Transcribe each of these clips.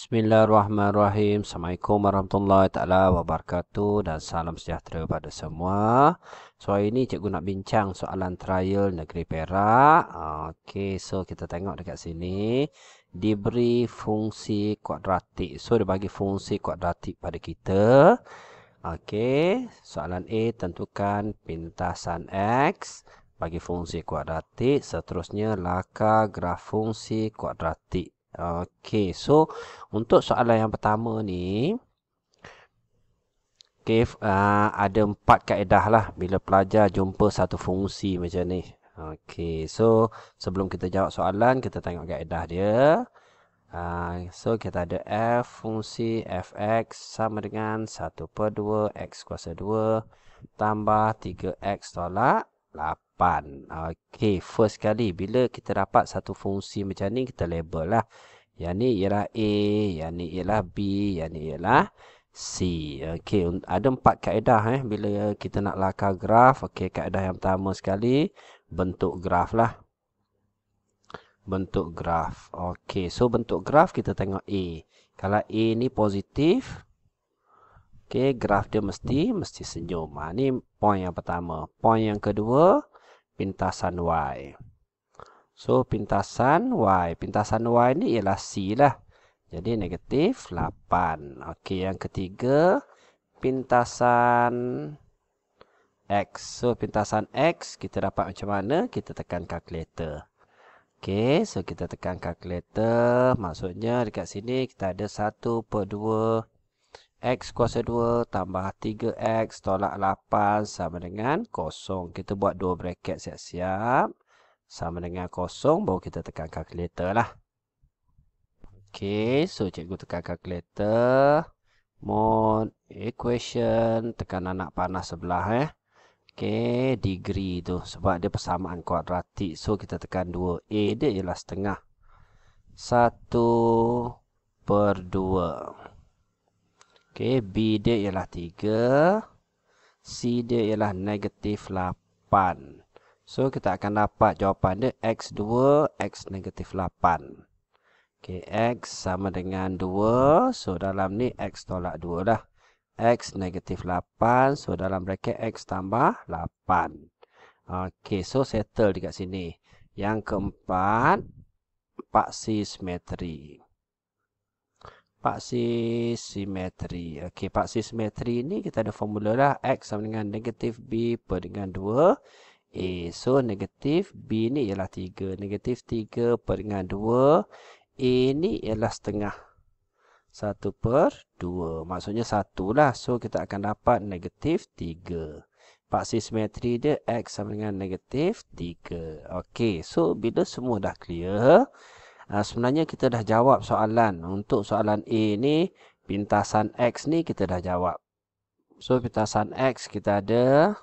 Bismillahirrahmanirrahim. Assalamualaikum warahmatullahi taala wabarakatuh dan salam sejahtera pada semua. So hari ini cikgu nak bincang soalan trial negeri Perak. Okey, so kita tengok dekat sini diberi fungsi kuadratik. So dia bagi fungsi kuadratik pada kita. Okey, soalan A, tentukan pintasan X bagi fungsi kuadratik. Seterusnya laka graf fungsi kuadratik. Okey, so untuk soalan yang pertama ni, ada 4 kaedah lah bila pelajar jumpa satu fungsi macam ni. Okey, so sebelum kita jawab soalan, kita tengok kaedah dia. So kita ada f fungsi fx sama dengan 1/2 x kuasa 2 tambah 3x tolak 8. Okey, first kali bila kita dapat satu fungsi macam ni, kita label lah. Yang ni ialah A, yang ni ialah B, yang ni ialah C. Okey, ada 4 kaedah bila kita nak laka graf. Okey, kaedah yang pertama sekali, bentuk graf lah. Bentuk graf. Okey, so bentuk graf kita tengok A. Kalau A ni positif, okey, graf dia mesti senyum. Ni point yang pertama. Point yang kedua, pintasan Y. So, pintasan Y ni ialah C lah. Jadi, negatif 8. Okey, yang ketiga, pintasan X. So, pintasan X kita dapat macam mana? Kita tekan kalkulator. Okey, so kita tekan kalkulator. Maksudnya, dekat sini kita ada 1/2 X kuasa 2 tambah 3X tolak 8 sama dengan 0. Kita buat 2 bracket siap-siap. Sama dengan 0, baru kita tekan kalkulator lah. Okey, so cikgu tekan kalkulator. Mod, equation, tekan anak panah sebelah Okey, degree tu. Sebab dia persamaan kuadratik. So, kita tekan 2. A dia ialah setengah. 1/2. Okey, B dia ialah 3. C dia ialah negatif 8. So, kita akan dapat jawapan dia X2, X negatif 8. Okey, X sama dengan 2. So, dalam ni X tolak 2 lah. X negatif 8. So, dalam bracket X tambah 8. Okey, so settle dekat sini. Yang keempat, paksi simetri. Paksi simetri. Okey, paksi simetri ni kita ada formula lah. X sama dengan negatif B per dengan 2. A. So, negatif B ni ialah 3. Negatif 3 per dengan 2. A ni ialah setengah. 1/2. Maksudnya 1 lah. So, kita akan dapat negatif 3. Paksi simetri dia X sama dengan negatif 3. Okey, so bila semua dah clear, sebenarnya kita dah jawab soalan. Untuk soalan A ni, pintasan X ni kita dah jawab. So, pintasan X kita ada,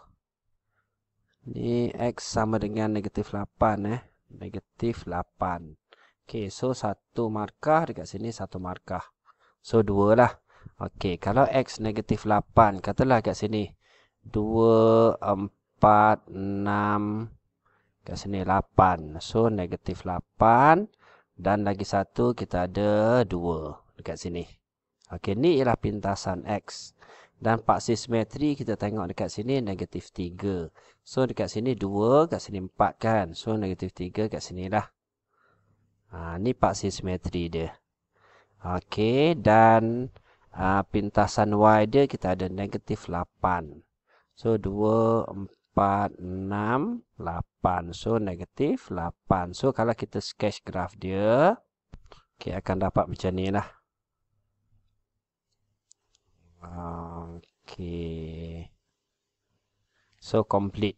ni X sama dengan negatif 8. Negatif 8. Okey, so 1 markah dekat sini, 1 markah. So, 2 lah. Okey, kalau X negatif 8, katalah kat sini. 2, 4, 6. Kat sini 8. So, negatif 8. Dan lagi 1, kita ada 2 dekat sini. Okey, ni ialah pintasan X. Dan paksi simetri kita tengok dekat sini negatif 3. So, dekat sini 2, kat sini 4 kan. So, negatif 3 kat sini lah. Ni paksi simetri dia. Okey, dan pintasan Y dia kita ada negatif 8. So, 2, 4, 6, 8. So, negatif 8. So, kalau kita sketch graf dia, okay, akan dapat macam ni lah. Okey. So, complete.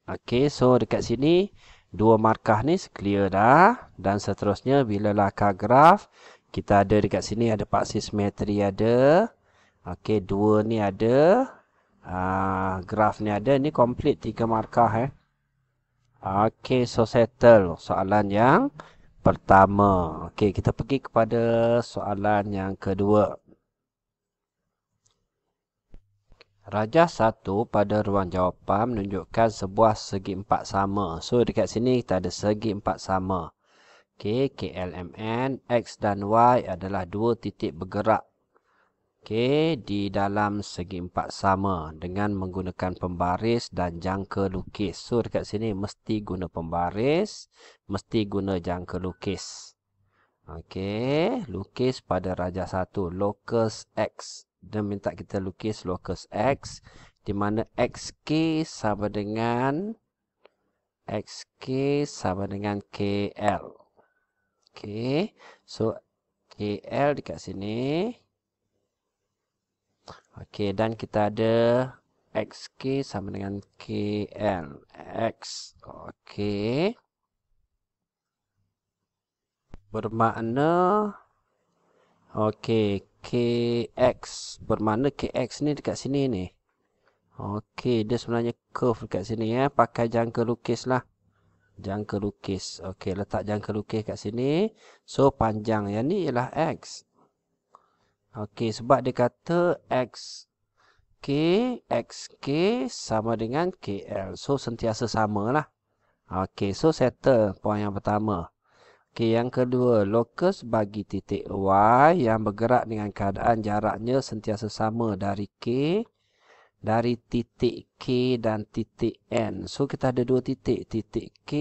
Okey, so dekat sini, 2 markah ni clear dah. Dan seterusnya, bila laka graf, kita ada dekat sini ada paksi simetri ada. Okey, 2 ni ada. Graf ni ada. Ni complete 3 markah Okey, so settle soalan yang pertama. Okey, kita pergi kepada soalan yang kedua. Rajah 1 pada ruang jawapan menunjukkan sebuah segi 4 sama. So, dekat sini kita ada segi 4 sama. Okey, KLMN, X dan Y adalah dua titik bergerak. Okey, di dalam segi empat sama dengan menggunakan pembaris dan jangka lukis. So, dekat sini mesti guna pembaris, mesti guna jangka lukis. Okey, lukis pada rajah 1, locus X. Dia minta kita lukis locus X, di mana XK sama dengan KL. Okey, so KL dekat sini. Okey, dan kita ada XK sama dengan KL. X. Okey. Bermakna okey, KX. Bermakna KX ni dekat sini ni. Okey, dia sebenarnya curve dekat sini ya. Pakai jangka lukis lah. Jangka lukis. Okey, letak jangka lukis kat sini. So, panjang yang ni ialah X. Okey, sebab dia kata XK sama dengan KL. So, sentiasa sama lah. Okey, so settle poin yang pertama. Okey, yang kedua, locus bagi titik Y yang bergerak dengan keadaan jaraknya sentiasa sama dari titik K dan titik N. So, kita ada dua titik. Titik K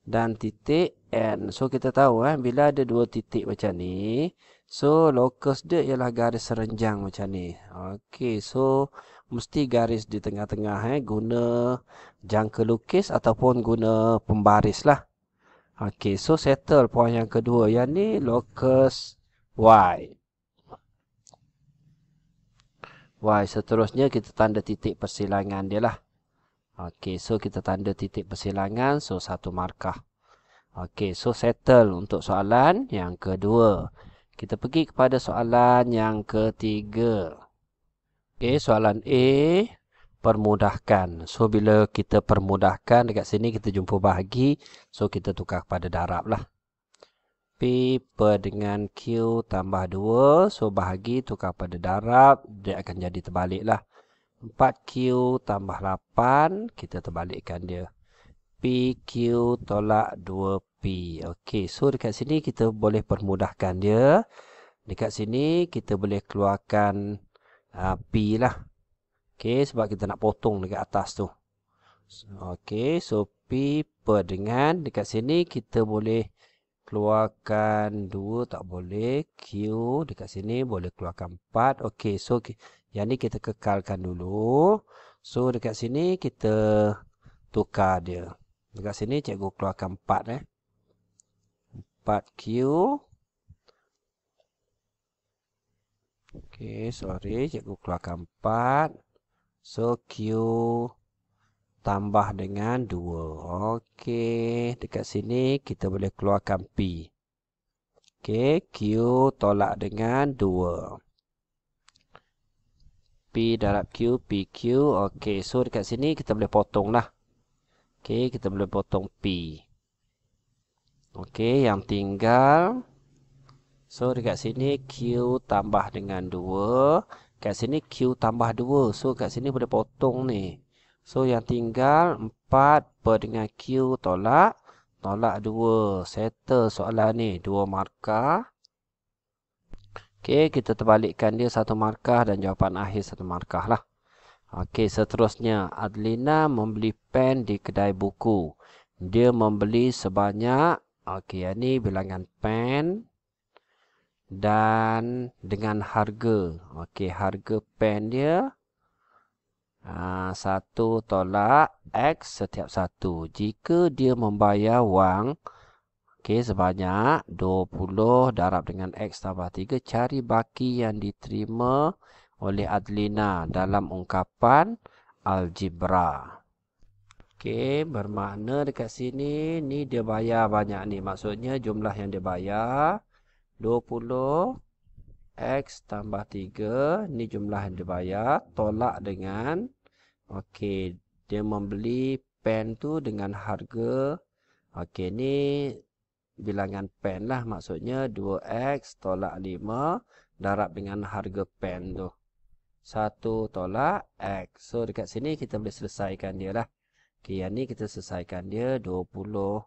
dan titik N. So, kita tahu bila ada dua titik macam ni, so, locus dia ialah garis serenjang macam ni. Okey, so, mesti garis di tengah-tengah. Guna jangka lukis ataupun guna pembaris lah. Okey, so settle poin yang kedua. Yang ni locus Y. Y, seterusnya kita tanda titik persilangan dia lah. Okey, so kita tanda titik persilangan. So, satu markah. Okey, so settle untuk soalan yang kedua. Kita pergi kepada soalan yang ketiga. Okey, soalan A. Permudahkan. So, bila kita permudahkan dekat sini kita jumpa bahagi. So, kita tukar kepada darab lah. P per dengan Q tambah 2. So, bahagi tukar pada darab. Dia akan jadi terbalik lah. 4Q tambah 8. Kita terbalikkan dia. PQ tolak 2P. Okey, so dekat sini kita boleh permudahkan dia. Dekat sini kita boleh keluarkan P lah. Okey, sebab kita nak potong dekat atas tu. Okey, so P per dengan dekat sini kita boleh keluarkan 2, tak boleh. Q dekat sini boleh keluarkan 4. Okey, so yang ni kita kekalkan dulu. So dekat sini kita tukar dia. Dekat sini cikgu keluarkan 4 4Q. Okey, sorry, cikgu keluarkan 4. So, Q tambah dengan 2. Okey, dekat sini kita boleh keluarkan P. Okey, Q tolak dengan 2. P darab Q, PQ. Okey, so dekat sini kita boleh potong lah. Okey, kita boleh potong P. Okey, yang tinggal. So, dekat sini Q tambah dengan 2. Kat sini Q tambah 2. So, kat sini boleh potong ni. So, yang tinggal 4 per dengan Q tolak 2. Settle soalan ni. 2 markah. Okey, kita terbalikkan dia 1 markah dan jawapan akhir 1 markah lah. Okey, seterusnya. Adlina membeli pen di kedai buku. Dia membeli sebanyak. Okey, yang ni bilangan pen. Dan dengan harga. Okey, harga pen dia 1 tolak X setiap 1. Jika dia membayar wang sebanyak 20 darab dengan X tambah 3, cari baki yang diterima oleh Adlina dalam ungkapan algebra. Okey, bermakna dekat sini ni dia bayar banyak ni. Maksudnya jumlah yang dia bayar 20 X tambah 3. Ni jumlah yang dibayar. Tolak dengan. Okey. Dia membeli pen tu dengan harga. Okey. Ni bilangan pen lah. Maksudnya 2X tolak 5. Darab dengan harga pen tu. 1 tolak X. So dekat sini kita boleh selesaikan dia lah. Okey. Yang ni kita selesaikan dia. 20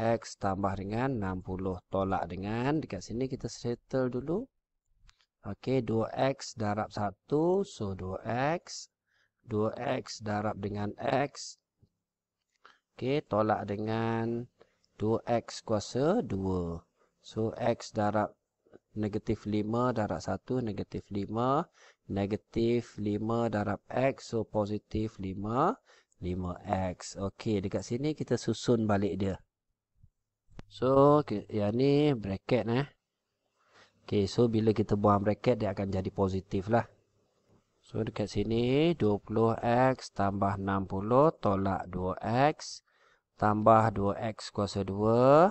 2x tambah dengan 60. Tolak dengan, dekat sini kita settle dulu. Okey, 2x darab 1. So, 2x. 2x darab dengan x. Okey, tolak dengan 2x kuasa 2. So, x darab negatif 5 darab 1. Negatif 5. Negatif 5 darab x. So, positif 5. 5x. Okey, dekat sini kita susun balik dia. So, yang ni bracket Okey, so bila kita buang bracket dia akan jadi positif lah. So, dekat sini 20x tambah 60 tolak 2x tambah 2x kuasa 2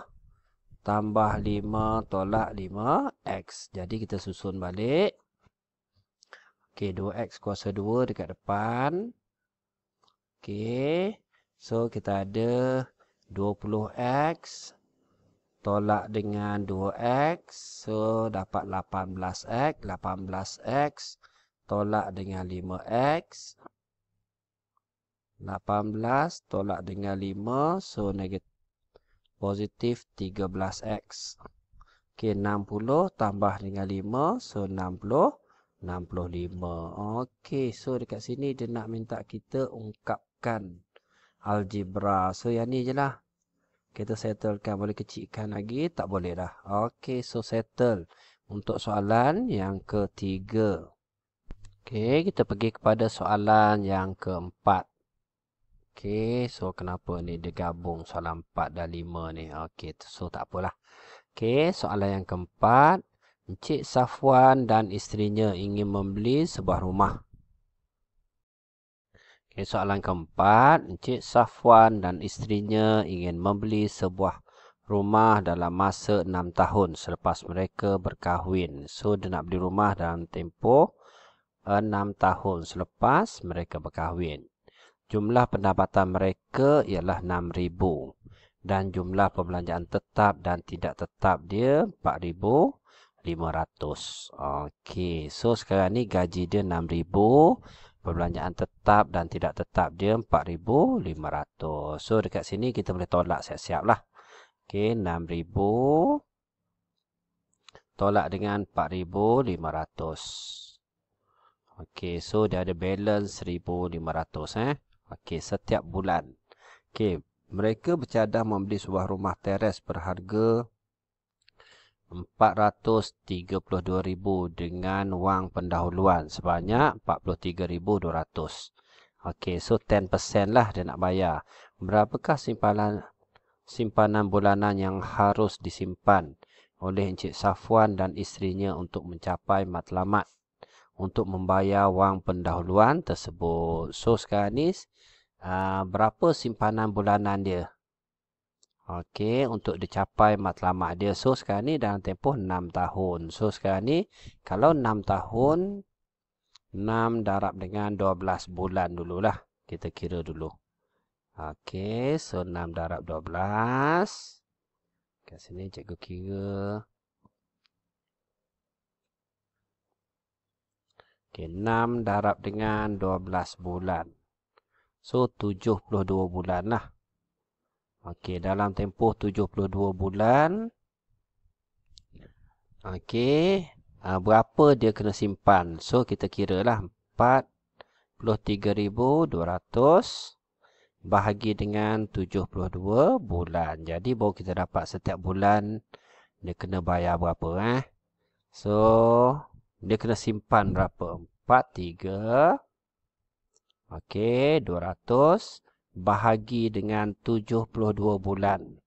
tambah 5 tolak 5x. Jadi kita susun balik. Okey, 2x kuasa 2 dekat depan. Okey, so kita ada 20x tolak dengan 2x. So, dapat 18x. 18x tolak dengan 5x. 18 tolak dengan 5. So, negatif positif 13x. Okey, 60 tambah dengan 5. So, 65. Okey, so dekat sini dia nak minta kita ungkapkan algebra. So, yang ni je lah. Kita settlekan. Boleh kecilkan lagi? Tak boleh dah. Okey, so settle. Untuk soalan yang ketiga. Okey, kita pergi kepada soalan yang keempat. Okey, so kenapa ni dia gabung soalan 4 dan 5 ni? Okey, so tak apalah. Okey, soalan yang keempat. Encik Safwan dan isterinya ingin membeli sebuah rumah. Okay, soalan keempat, Encik Safwan dan isterinya ingin membeli sebuah rumah dalam masa 6 tahun selepas mereka berkahwin. So, dia nak beli rumah dalam tempoh 6 tahun selepas mereka berkahwin. Jumlah pendapatan mereka ialah 6,000 dan jumlah perbelanjaan tetap dan tidak tetap dia 4,500. Okey, so sekarang ni gaji dia 6,000. Perbelanjaan tetap dan tidak tetap dia 4,500. So, dekat sini kita boleh tolak siap-siap lah. Okey, 6,000 tolak dengan 4,500. Okey, so dia ada balance 1,500. Okey, setiap bulan. Okey, mereka bercadang membeli sebuah rumah teres berharga 432,000 dengan wang pendahuluan sebanyak 43,200. Okey, so 10% lah dia nak bayar. Berapakah simpanan bulanan yang harus disimpan oleh Encik Safwan dan isterinya untuk mencapai matlamat untuk membayar wang pendahuluan tersebut? So, sekarang ni berapa simpanan bulanan dia? Okey, untuk dicapai matlamat dia. So, sekarang ni dalam tempoh 6 tahun. So, sekarang ni kalau 6 tahun, 6 darab dengan 12 bulan dululah. Kita kira dulu. Okey, so 6 darab 12. Kat sini cikgu kira. Okey, 6 darab dengan 12 bulan. So, 72 bulan lah. Okey, dalam tempoh 72 bulan. Okey, berapa dia kena simpan? So, kita kira lah 43,200 bahagi dengan 72 bulan. Jadi, baru kita dapat setiap bulan dia kena bayar berapa. So, dia kena simpan berapa? 43. Okey, 200 bahagi dengan 72 bulan.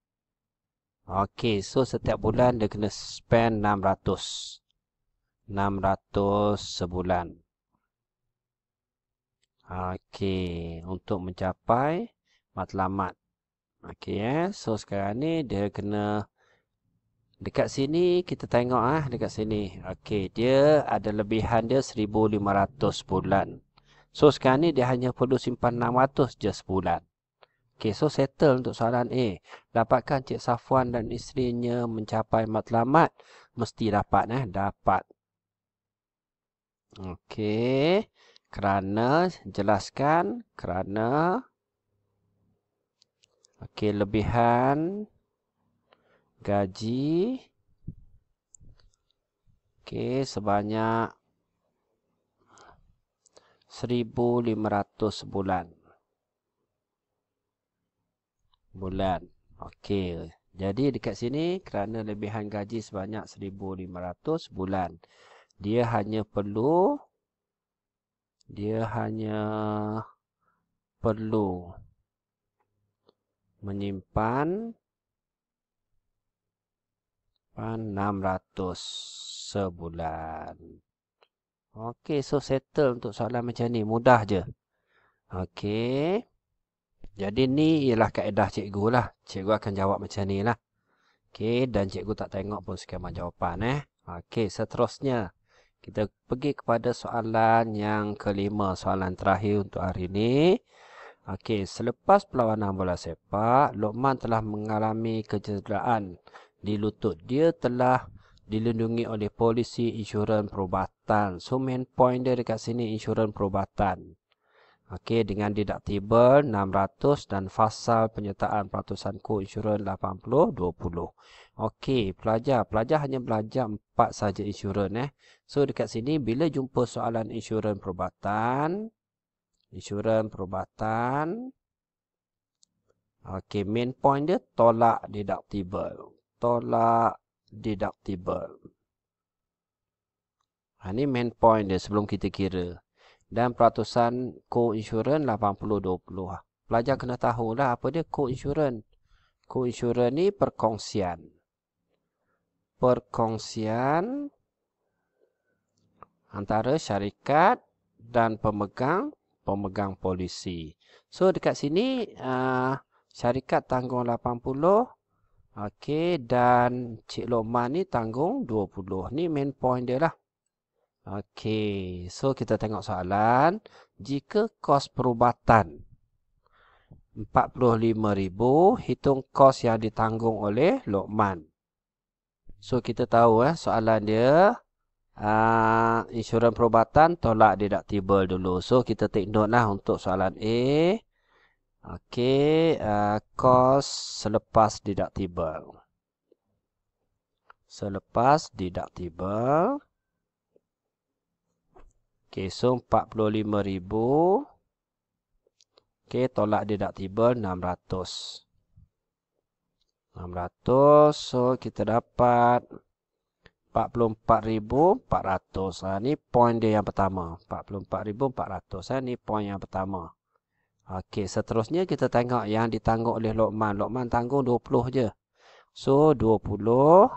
Okey, so setiap bulan dia kena spend 600. 600 sebulan. Okey, untuk mencapai matlamat. Okey, so sekarang ni dia kena dekat sini kita tengok dekat sini. Okey, dia ada lebihan dia 1,500 bulan. So, sekarang ni dia hanya perlu simpan 600 je sebulan. Okey, so settle untuk soalan A. Dapatkah Encik Safwan dan isterinya mencapai matlamat? Mesti dapat. Dapat. Okey, kerana, jelaskan, kerana. Okey, lebihan gaji sebanyak 1.500 bulan. Okey. Jadi dekat sini kerana lebihan gaji sebanyak 1.500 bulan, dia hanya perlu menyimpan 600 sebulan. Okey, so settle untuk soalan macam ni. Mudah je. Okey. Jadi ni ialah kaedah cikgu lah. Cikgu akan jawab macam ni lah. Okey, dan cikgu tak tengok pun skema jawapan. Okey, seterusnya. Kita pergi kepada soalan yang kelima. Soalan terakhir untuk hari ini. Okey, selepas perlawanan bola sepak, Luqman telah mengalami kecederaan di lutut. Dia telah dilindungi oleh polisi insurans perubatan. So, main point dia dekat sini insurans perubatan. Okey, dengan deductible 600 dan fasal penyertaan peratusan insurans 80-20. Okey, pelajar hanya belajar 4 saja insurans. So, dekat sini bila jumpa soalan insurans perubatan, okey, main point dia tolak deductible. Ini main point dia sebelum kita kira. Dan peratusan co-insurans 80-20. Pelajar kena tahulah apa dia co-insurans. Co-insurans ni perkongsian. Perkongsian antara syarikat dan pemegang polisi. So dekat sini syarikat tanggung 80. Okey, dan Cik Luqman ni tanggung 20. Ni main point dia lah. Okey, so kita tengok soalan. Jika kos perubatan 45,000, hitung kos yang ditanggung oleh Luqman. So kita tahu soalan dia insurans perubatan tolak deductible dulu. So kita take note lah untuk soalan A. Okey, kos selepas deductible. Okey, so 45,000. Okey, tolak deductible 600. So kita dapat 44,400. Ni point dia yang pertama. 44,400. Ni point yang pertama. Okey, seterusnya kita tengok yang ditanggung oleh Luqman. Luqman tanggung 20 je. So, 20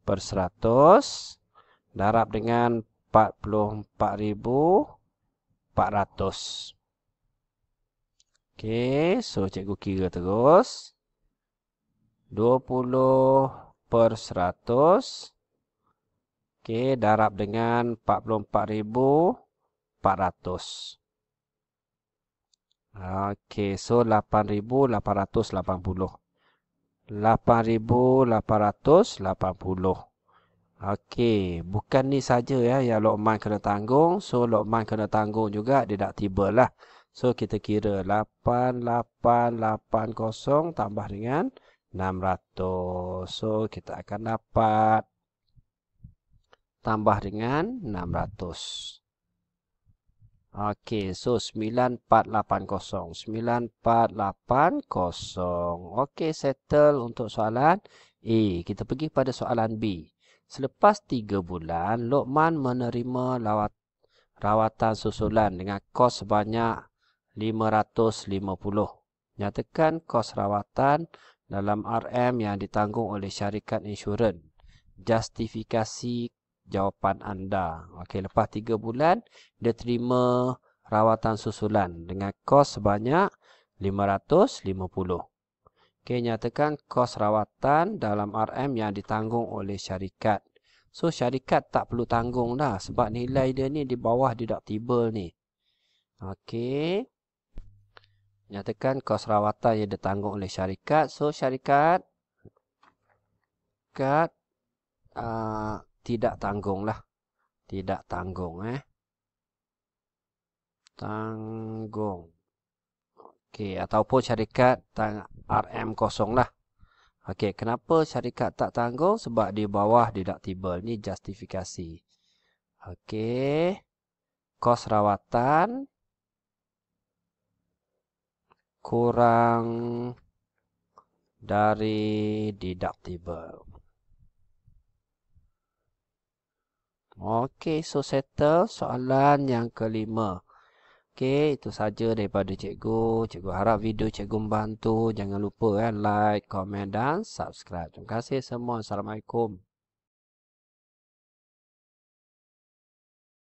per 100 darab dengan 44,400. Okey, so cikgu kira terus. 20 per 100. Okey, darab dengan 44,400. Okey, so 8,880. 8,880. Okey, bukan ni saja yang Luqman kena tanggung. So, Luqman kena tanggung juga deductible lah. So, kita kira 8,880 tambah dengan 600. So, kita akan dapat tambah dengan 600. Okey, so 9480. 9480. Okey, settle untuk soalan A. Kita pergi pada soalan B. Selepas 3 bulan, Luqman menerima rawatan susulan dengan kos sebanyak 550. Nyatakan kos rawatan dalam RM yang ditanggung oleh syarikat insurans. Justifikasi jawapan anda. Okey, lepas 3 bulan, dia terima rawatan susulan dengan kos sebanyak 550. Okey, nyatakan kos rawatan dalam RM yang ditanggung oleh syarikat. So, syarikat tak perlu tanggung dah sebab nilai dia ni di bawah deductible ni. Okey. Nyatakan kos rawatan yang ditanggung oleh syarikat. So, syarikat tidak tanggung lah. Tidak tanggung. Tanggung. Okey, ataupun syarikat RM kosong lah. Okey, kenapa syarikat tak tanggung? Sebab di bawah deductible. Ni justifikasi. Okey. Kos rawatan kurang dari deductible. Okey, so settle soalan yang kelima. Okey, itu saja daripada cikgu. Cikgu harap video cikgu membantu. Jangan lupa like, komen dan subscribe. Terima kasih semua. Assalamualaikum.